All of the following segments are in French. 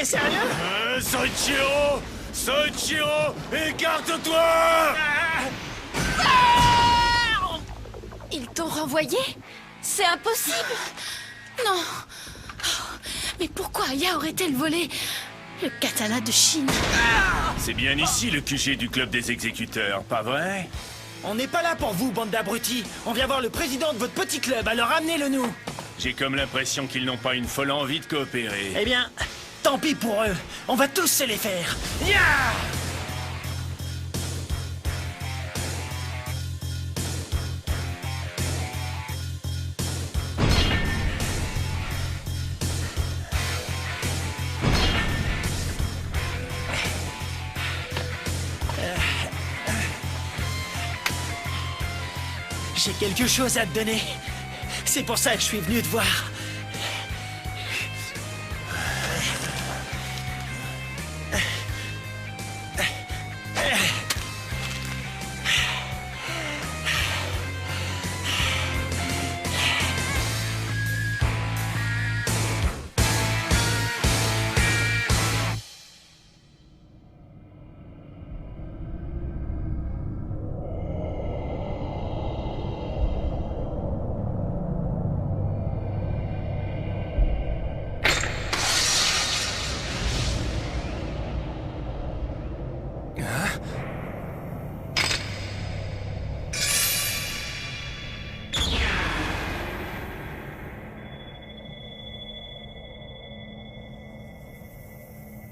T'es sérieux? Soichiro! Soichiro! Écarte-toi! Ils t'ont renvoyé? C'est impossible! Non! Mais pourquoi Aya aurait-elle volé le katana de Chine? C'est bien ici le QG du club des exécuteurs, pas vrai? On n'est pas là pour vous, bande d'abrutis. On vient voir le président de votre petit club, alors amenez-le nous. J'ai comme l'impression qu'ils n'ont pas une folle envie de coopérer. Eh bien, tant pis pour eux. On va tous se les faire. Ya! J'ai quelque chose à te donner. C'est pour ça que je suis venu te voir.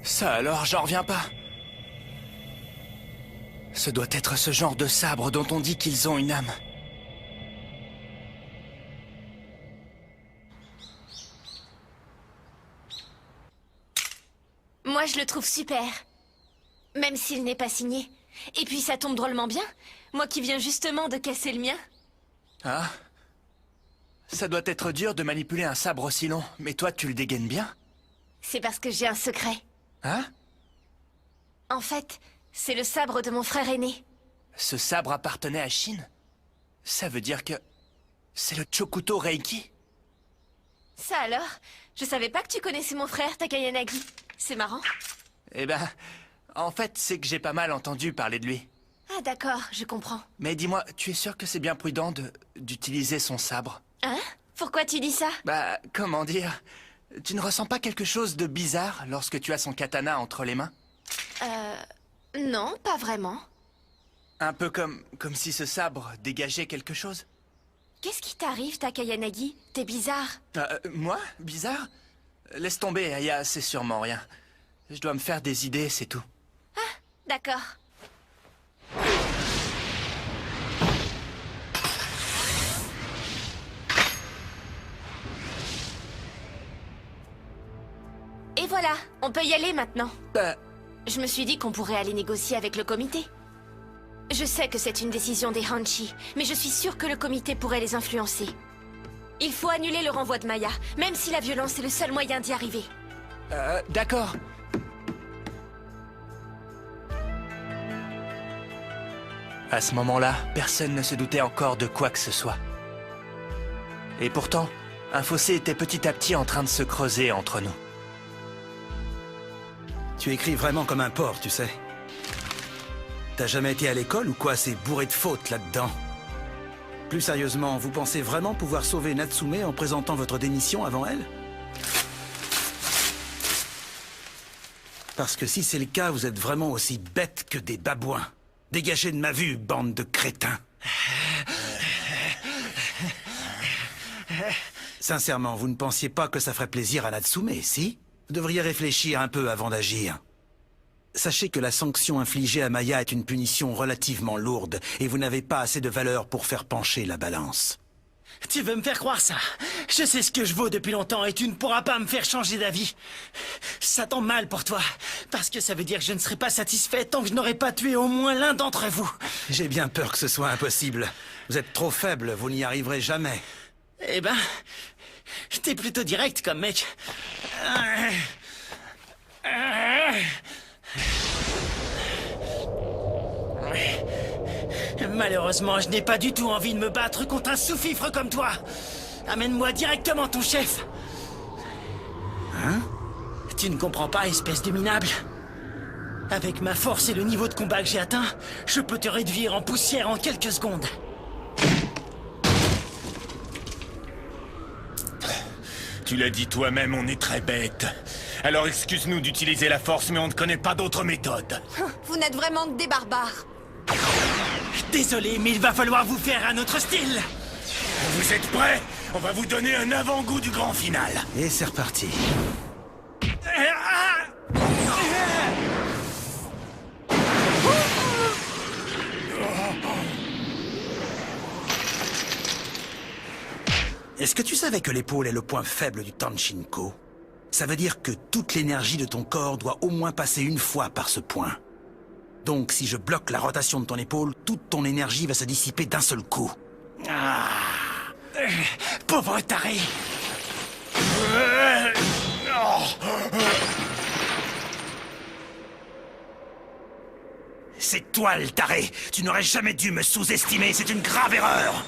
Ça alors, j'en reviens pas. Ce doit être ce genre de sabre dont on dit qu'ils ont une âme. Moi, je le trouve super. Même s'il n'est pas signé. Et puis, ça tombe drôlement bien. Moi qui viens justement de casser le mien. Ah? Ça doit être dur de manipuler un sabre aussi long, mais toi, tu le dégaines bien? C'est parce que j'ai un secret. Hein? En fait, c'est le sabre de mon frère aîné. Ce sabre appartenait à Shin? Ça veut dire que... c'est le Chokuto Reiki? Ça alors? Je savais pas que tu connaissais mon frère, Takayanagi. C'est marrant. Eh ben, en fait, c'est que j'ai pas mal entendu parler de lui. Ah d'accord, je comprends. Mais dis-moi, tu es sûr que c'est bien prudent d'utiliser son sabre? Hein? Pourquoi tu dis ça? Bah, comment dire? Tu ne ressens pas quelque chose de bizarre lorsque tu as son katana entre les mains? Non, pas vraiment. Un peu comme si ce sabre dégageait quelque chose? Qu'est-ce qui t'arrive, Takayanagi? T'es bizarre. Moi? Bizarre? Laisse tomber, Aya, c'est sûrement rien. Je dois me faire des idées, c'est tout. Ah, d'accord. Et voilà, on peut y aller maintenant. Je me suis dit qu'on pourrait aller négocier avec le comité. Je sais que c'est une décision des Hanchi, mais je suis sûre que le comité pourrait les influencer. Il faut annuler le renvoi de Maya, même si la violence est le seul moyen d'y arriver. D'accord. À ce moment-là, personne ne se doutait encore de quoi que ce soit. Et pourtant, un fossé était petit à petit en train de se creuser entre nous. Tu écris vraiment comme un porc, tu sais. T'as jamais été à l'école ou quoi? C'est bourré de fautes là-dedans. Plus sérieusement, vous pensez vraiment pouvoir sauver Natsume en présentant votre démission avant elle? Parce que si c'est le cas, vous êtes vraiment aussi bêtes que des babouins. Dégagez de ma vue, bande de crétins. Sincèrement, vous ne pensiez pas que ça ferait plaisir à Natsume, si? Vous devriez réfléchir un peu avant d'agir. Sachez que la sanction infligée à Maya est une punition relativement lourde, et vous n'avez pas assez de valeur pour faire pencher la balance. Tu veux me faire croire ça? Je sais ce que je vaux depuis longtemps et tu ne pourras pas me faire changer d'avis. Ça tombe mal pour toi, parce que ça veut dire que je ne serai pas satisfait tant que je n'aurai pas tué au moins l'un d'entre vous. J'ai bien peur que ce soit impossible. Vous êtes trop faible, vous n'y arriverez jamais. Eh ben, t'es plutôt direct comme mec. Malheureusement, je n'ai pas du tout envie de me battre contre un sous-fifre comme toi. Amène-moi directement ton chef. Hein? Tu ne comprends pas, espèce de minable. Avec ma force et le niveau de combat que j'ai atteint, je peux te réduire en poussière en quelques secondes. Tu l'as dit toi-même, on est très bête. Alors excuse-nous d'utiliser la force, mais on ne connaît pas d'autre méthode. Vous n'êtes vraiment que des barbares. Désolé, mais il va falloir vous faire un autre style. Vous êtes prêts? On va vous donner un avant-goût du grand final. Et c'est reparti. Est-ce que tu savais que l'épaule est le point faible du Tanshinko? Ça veut dire que toute l'énergie de ton corps doit au moins passer une fois par ce point. Donc si je bloque la rotation de ton épaule, toute ton énergie va se dissiper d'un seul coup. Pauvre taré. C'est toi le taré. Tu n'aurais jamais dû me sous-estimer, c'est une grave erreur.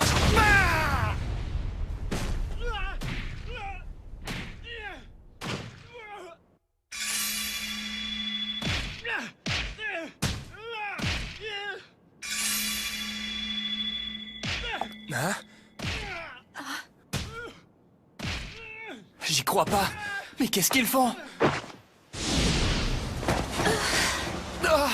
Hein? J'y crois pas. Mais qu'est-ce qu'ils font? Ah!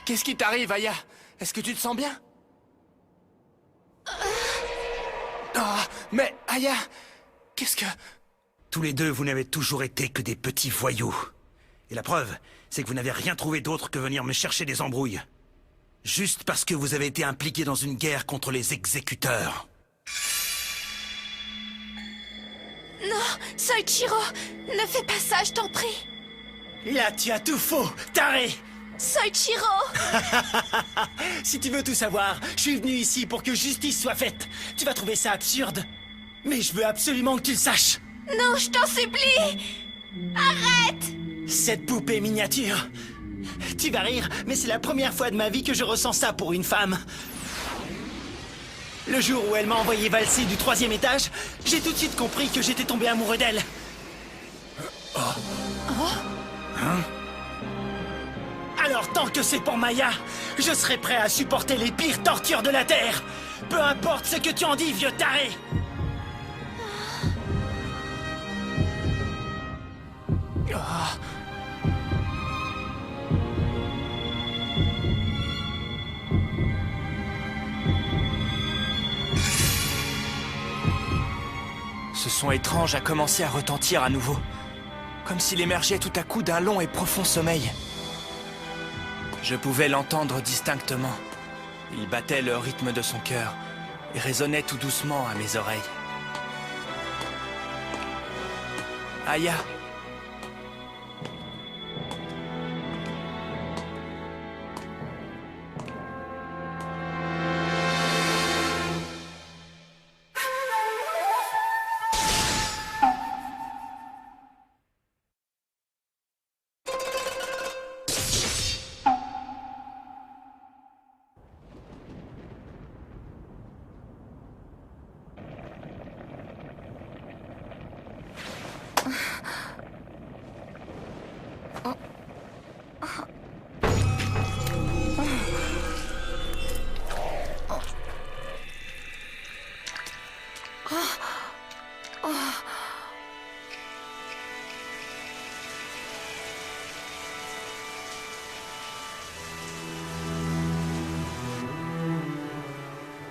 Qu'est-ce qui t'arrive, Aya? Est-ce que tu te sens bien? Ah, mais Aya, qu'est-ce que... Tous les deux, vous n'avez toujours été que des petits voyous. Et la preuve, c'est que vous n'avez rien trouvé d'autre que venir me chercher des embrouilles. Juste parce que vous avez été impliqués dans une guerre contre les exécuteurs. Non, Soichiro, ne fais pas ça, je t'en prie. Là, tu as tout faux, taré. Soichiro! Si tu veux tout savoir, je suis venu ici pour que justice soit faite. Tu vas trouver ça absurde. Mais je veux absolument que tu le saches. Non, je t'en supplie! Arrête! Cette poupée miniature. Tu vas rire, mais c'est la première fois de ma vie que je ressens ça pour une femme. Le jour où elle m'a envoyé valser du 3e étage, j'ai tout de suite compris que j'étais tombé amoureux d'elle. Alors tant que c'est pour Maya, je serai prêt à supporter les pires tortures de la Terre. Peu importe ce que tu en dis, vieux taré. Ce son étrange a commencé à retentir à nouveau. Comme s'il émergeait tout à coup d'un long et profond sommeil. Je pouvais l'entendre distinctement. Il battait le rythme de son cœur et résonnait tout doucement à mes oreilles. Aya.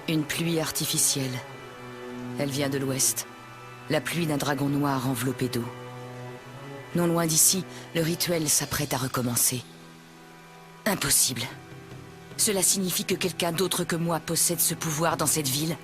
Une pluie artificielle. Elle vient de l'ouest. La pluie d'un dragon noir enveloppé d'eau. Non loin d'ici, le rituel s'apprête à recommencer. Impossible. Cela signifie que quelqu'un d'autre que moi possède ce pouvoir dans cette ville.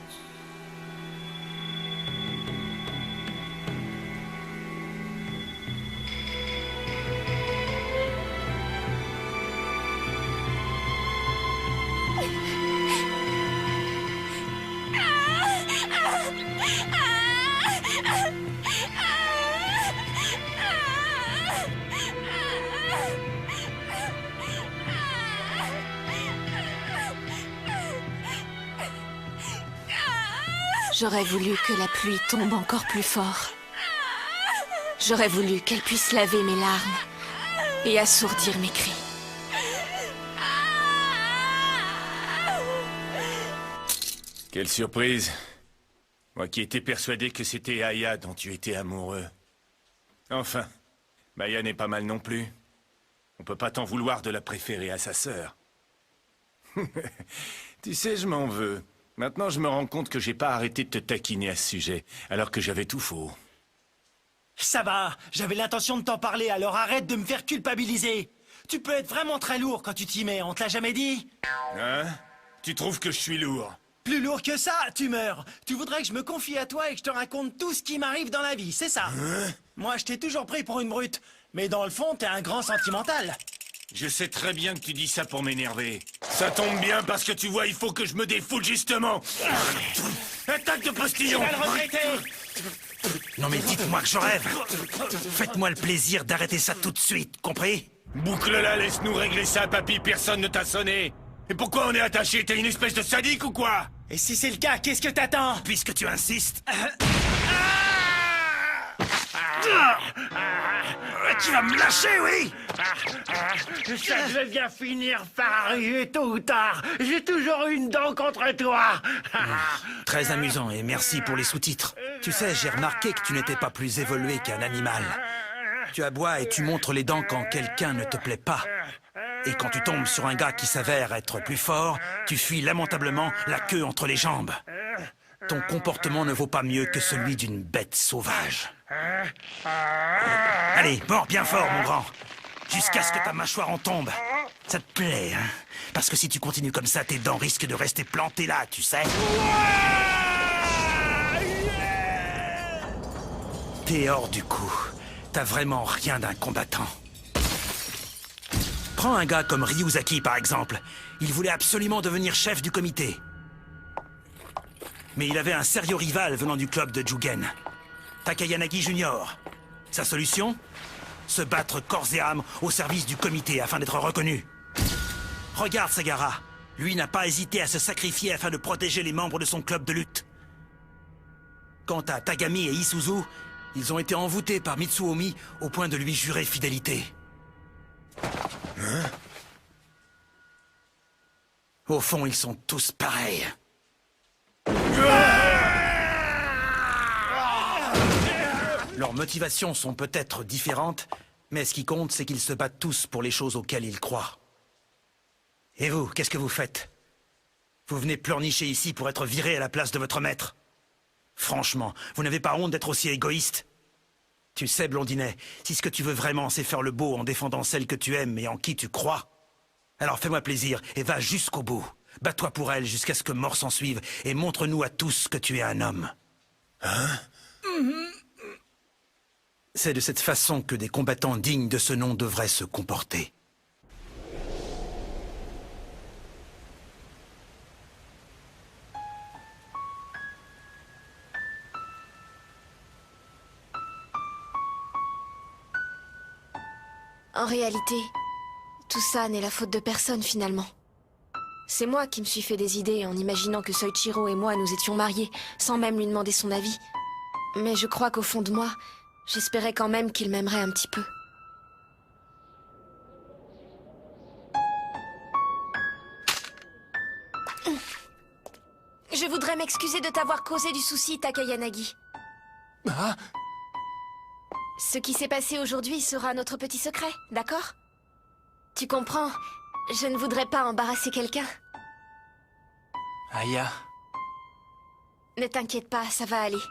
J'aurais voulu que la pluie tombe encore plus fort. J'aurais voulu qu'elle puisse laver mes larmes et assourdir mes cris. Quelle surprise. Moi qui étais persuadé que c'était Aya dont tu étais amoureux. Enfin, Maya n'est pas mal non plus. On peut pas t'en vouloir de la préférer à sa sœur. Tu sais, je m'en veux. Maintenant, je me rends compte que j'ai pas arrêté de te taquiner à ce sujet, alors que j'avais tout faux. Ça va, j'avais l'intention de t'en parler, alors arrête de me faire culpabiliser. Tu peux être vraiment très lourd quand tu t'y mets, on te l'a jamais dit? Hein? Tu trouves que je suis lourd? Plus lourd que ça, tu meurs. Tu voudrais que je me confie à toi et que je te raconte tout ce qui m'arrive dans la vie, c'est ça? Moi, je t'ai toujours pris pour une brute, mais dans le fond, t'es un grand sentimental. Je sais très bien que tu dis ça pour m'énerver. Ça tombe bien parce que tu vois, il faut que je me défoule justement. Attaque de postillon! Tu vas le regretter. Non mais dites-moi que je rêve. Faites-moi le plaisir d'arrêter ça tout de suite, compris? Boucle-la, laisse-nous régler ça, papy, personne ne t'a sonné. Et pourquoi on est attaché? T'es une espèce de sadique ou quoi? Et si c'est le cas, qu'est-ce que t'attends? Puisque tu insistes... Tu vas me lâcher, oui? Ça devait bien finir par arriver tôt ou tard. J'ai toujours eu une dent contre toi. Très amusant et merci pour les sous-titres. Tu sais, j'ai remarqué que tu n'étais pas plus évolué qu'un animal. Tu aboies et tu montres les dents quand quelqu'un ne te plaît pas. Et quand tu tombes sur un gars qui s'avère être plus fort, tu fuis lamentablement la queue entre les jambes. Ton comportement ne vaut pas mieux que celui d'une bête sauvage. Allez, mords bien fort, mon grand. Jusqu'à ce que ta mâchoire en tombe. Ça te plaît, hein? Parce que si tu continues comme ça, tes dents risquent de rester plantées là, tu sais. T'es hors du coup. T'as vraiment rien d'un combattant. Prends un gars comme Ryuzaki, par exemple. Il voulait absolument devenir chef du comité. Mais il avait un sérieux rival venant du club de Jugen. Takayanagi Junior. Sa solution? Se battre corps et âme au service du comité afin d'être reconnu. Regarde Sagara. Lui n'a pas hésité à se sacrifier afin de protéger les membres de son club de lutte. Quant à Tagami et Isuzu, ils ont été envoûtés par Mitsuomi au point de lui jurer fidélité. Au fond, ils sont tous pareils. Leurs motivations sont peut-être différentes, mais ce qui compte, c'est qu'ils se battent tous pour les choses auxquelles ils croient. Et vous, qu'est-ce que vous faites? Vous venez pleurnicher ici pour être viré à la place de votre maître? Franchement, vous n'avez pas honte d'être aussi égoïste? Tu sais, Blondinet, si ce que tu veux vraiment, c'est faire le beau en défendant celle que tu aimes et en qui tu crois, alors fais-moi plaisir et va jusqu'au bout. Bats-toi pour elle jusqu'à ce que mort s'en suive et montre-nous à tous que tu es un homme. Hein? C'est de cette façon que des combattants dignes de ce nom devraient se comporter. En réalité, tout ça n'est la faute de personne finalement. C'est moi qui me suis fait des idées en imaginant que Soichiro et moi nous étions mariés, sans même lui demander son avis. Mais je crois qu'au fond de moi, j'espérais quand même qu'il m'aimerait un petit peu. Je voudrais m'excuser de t'avoir causé du souci, Takayanagi. Ah? Ce qui s'est passé aujourd'hui sera notre petit secret, d'accord? Tu comprends? Je ne voudrais pas embarrasser quelqu'un. Aya. Ne t'inquiète pas, ça va aller.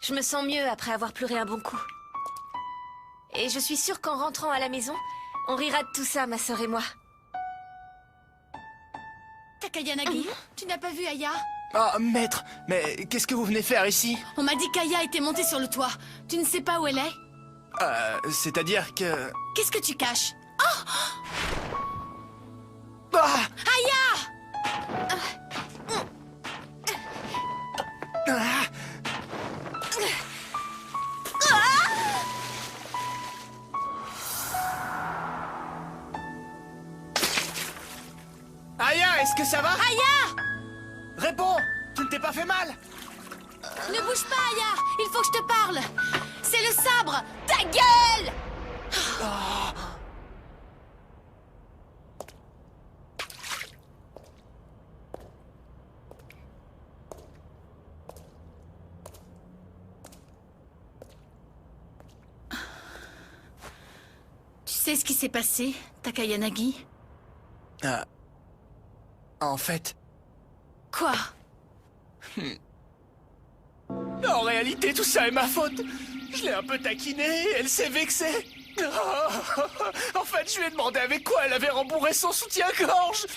Je me sens mieux après avoir pleuré un bon coup. Et je suis sûre qu'en rentrant à la maison, on rira de tout ça, ma sœur et moi. Takayanagi, tu n'as pas vu Aya? Ah, maître, mais qu'est-ce que vous venez faire ici? On m'a dit qu'Aya était montée sur le toit. Tu ne sais pas où elle est? C'est-à-dire que... Qu'est-ce que tu caches? Ah! Aya! Ah! Aya, est-ce que ça va? Aya! Réponds! Tu ne t'es pas fait mal? Ne bouge pas, Aya! Il faut que je te parle! C'est le sabre! Ta gueule! Tu sais ce qui s'est passé, Takayanagi? En fait, Quoi? en réalité, tout ça est ma faute. Je l'ai un peu taquinée, elle s'est vexée. En fait, je lui ai demandé avec quoi elle avait rembourré son soutien-gorge.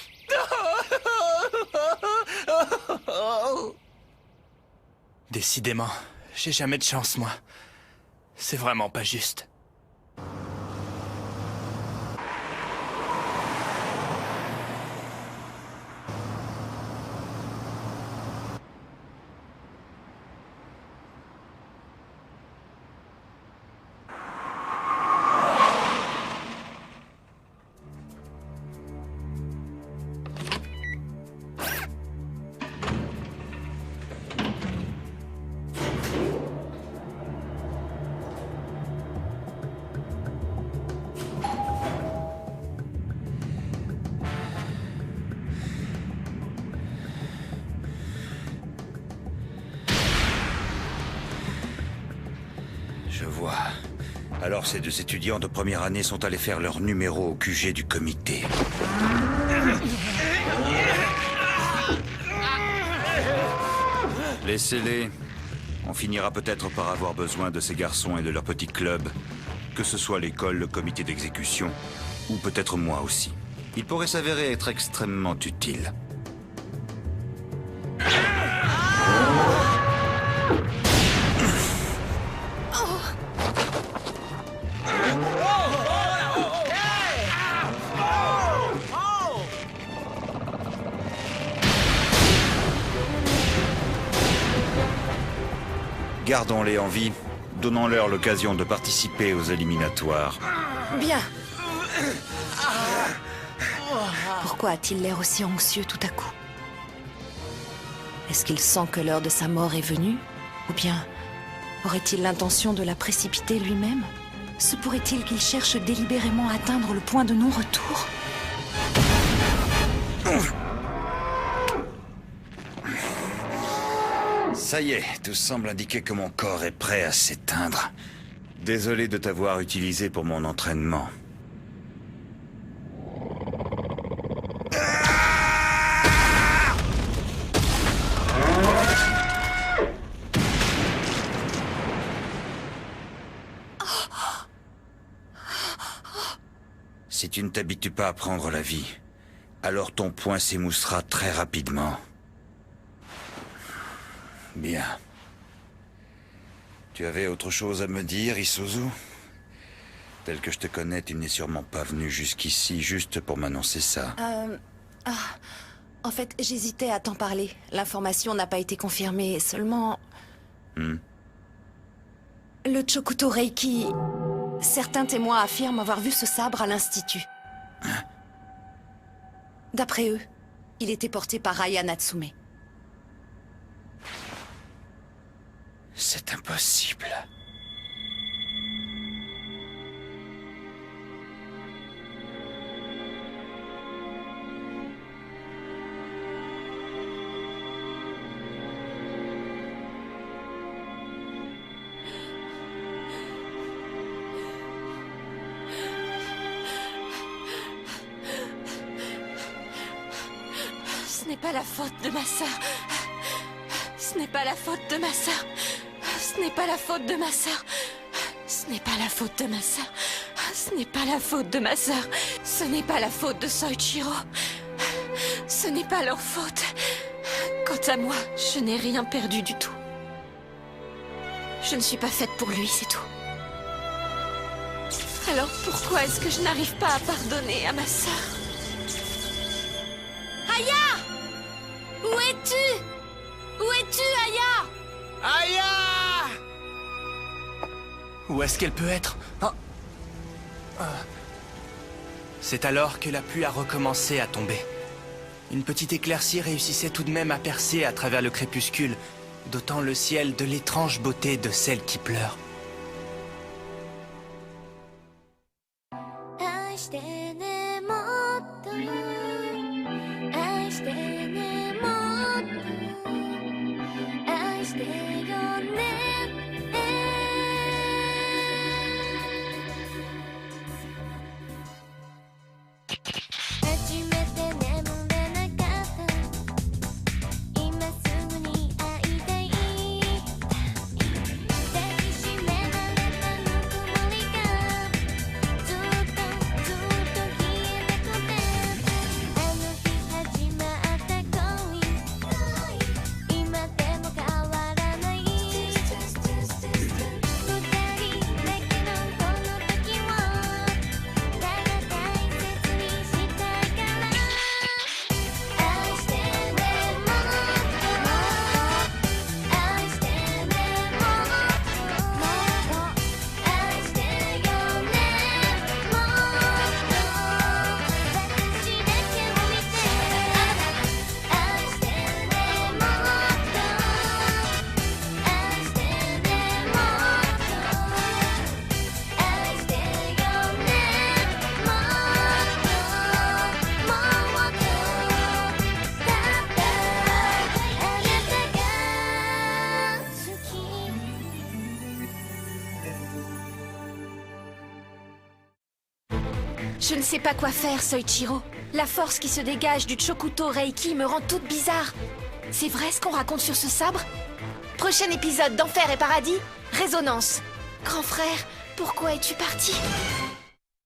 Décidément, j'ai jamais de chance, moi. C'est vraiment pas juste. Je vois. Alors ces deux étudiants de première année sont allés faire leur numéro au QG du comité. Laissez-les. On finira peut-être par avoir besoin de ces garçons et de leur petit club. Que ce soit l'école, le comité d'exécution, ou peut-être moi aussi. Ils pourraient s'avérer être extrêmement utiles. Gardons-les en vie, donnons-leur l'occasion de participer aux éliminatoires. Bien. Pourquoi a-t-il l'air aussi anxieux tout à coup? Est-ce qu'il sent que l'heure de sa mort est venue? Ou bien aurait-il l'intention de la précipiter lui-même? Se pourrait-il qu'il cherche délibérément à atteindre le point de non-retour? Ça y est, tout semble indiquer que mon corps est prêt à s'éteindre. Désolé de t'avoir utilisé pour mon entraînement. Si tu ne t'habitues pas à prendre la vie, alors ton poing s'émoussera très rapidement. Bien. Tu avais autre chose à me dire, Isuzu? Tel que je te connais, tu n'es sûrement pas venu jusqu'ici juste pour m'annoncer ça. En fait, j'hésitais à t'en parler. L'information n'a pas été confirmée, seulement... Le Chokuto Reiki... Certains témoins affirment avoir vu ce sabre à l'Institut. D'après eux, il était porté par Aya Natsume. C'est impossible. Ce n'est pas la faute de ma sœur. Ce n'est pas la faute de ma sœur. Ce n'est pas la faute de ma sœur. Ce n'est pas la faute de ma sœur. Ce n'est pas la faute de ma sœur. Ce n'est pas la faute de Soichiro. Ce n'est pas leur faute. Quant à moi, je n'ai rien perdu du tout. Je ne suis pas faite pour lui, c'est tout. Alors pourquoi est-ce que je n'arrive pas à pardonner à ma sœur? Aya! Où es-tu? Où es-tu, Aya? Aya! Où est-ce qu'elle peut être? C'est alors que la pluie a recommencé à tomber. Une petite éclaircie réussissait tout de même à percer à travers le crépuscule, dotant le ciel de l'étrange beauté de celle qui pleure. Je ne sais pas quoi faire, Soichiro. La force qui se dégage du Chokuto Reiki me rend toute bizarre. C'est vrai ce qu'on raconte sur ce sabre? Prochain épisode d'Enfer et Paradis, Résonance. Grand frère, pourquoi es-tu parti?